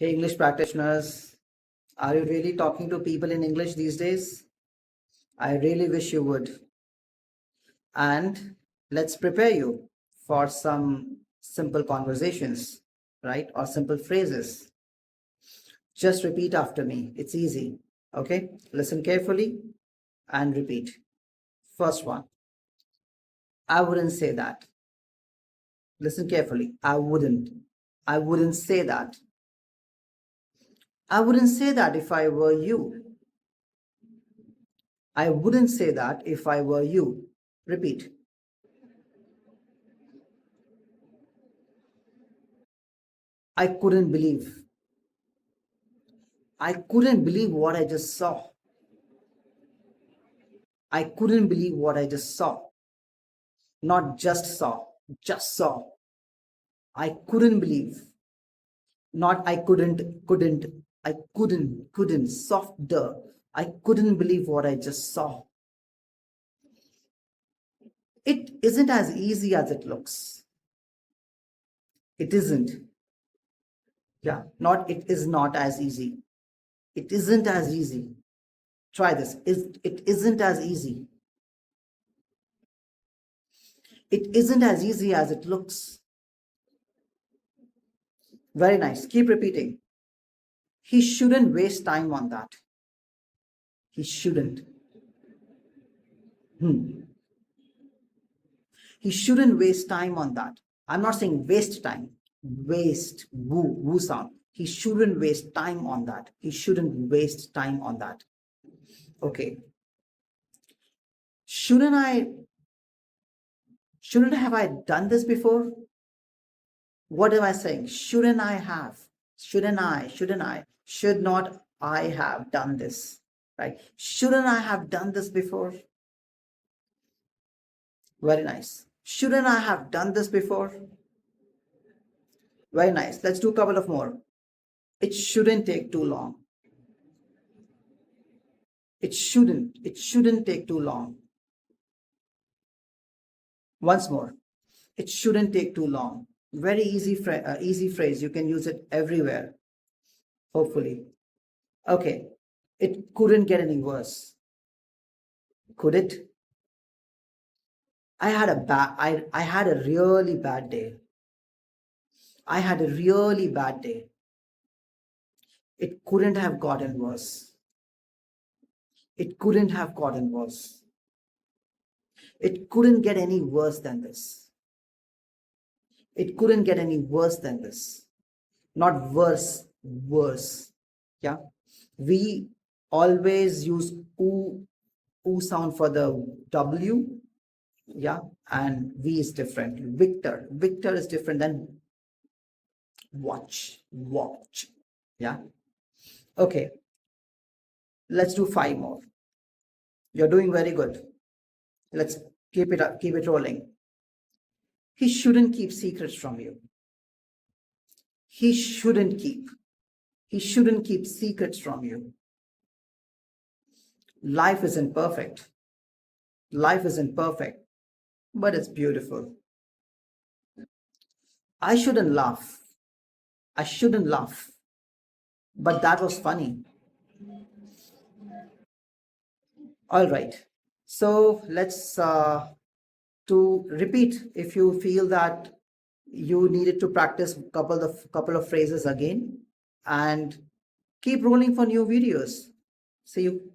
Hey, English practitioners, are you really talking to people in English these days? I really wish you would. And let's prepare you for some simple conversations, right? Or simple phrases. Just repeat after me. It's easy. Okay? Listen carefully and repeat. First one. I wouldn't say that. Listen carefully. I wouldn't. I wouldn't say that. I wouldn't say that if I were you. I wouldn't say that if I were you. Repeat. I couldn't believe. I couldn't believe what I just saw. I couldn't believe what I just saw. Not just saw, just saw. I couldn't believe. Not I couldn't. I couldn't. Softer. I couldn't believe what I just saw. It isn't as easy as it looks. It isn't. Yeah, not it is not as easy. It isn't as easy. Try this. It isn't as easy. It isn't as easy as it looks. Very nice. Keep repeating. He shouldn't waste time on that. He shouldn't. He shouldn't waste time on that. I'm not saying waste time. Waste. Woo sound. He shouldn't waste time on that. He shouldn't waste time on that. Okay. Shouldn't have I done this before? What am I saying? Shouldn't I have? Shouldn't I? Should not I have done this? Right? Shouldn't I have done this before? Very nice. Shouldn't I have done this before? Very nice. Let's do a couple of more. It shouldn't take too long. It shouldn't take too long. Once more. It shouldn't take too long. Very easy phrase. You can use it everywhere. Hopefully. Okay. It couldn't get any worse. Could it? I had a really bad day. I had a really bad day. It couldn't have gotten worse. It couldn't have gotten worse. It couldn't get any worse than this. It couldn't get any worse than this. Not worse, worse. Yeah. We always use oo sound for the W. Yeah. And V is different. Victor. Victor is different than watch. Watch. Yeah. Okay. Let's do 5 more. You're doing very good. Let's keep it up, keep it rolling. He shouldn't keep secrets from you. He shouldn't keep secrets from you. Life isn't perfect. Life isn't perfect, but it's beautiful. I shouldn't laugh. I shouldn't laugh. But that was funny. All right. So let's to repeat if you feel that you needed to practice couple of phrases again, and keep rolling for new videos. See you.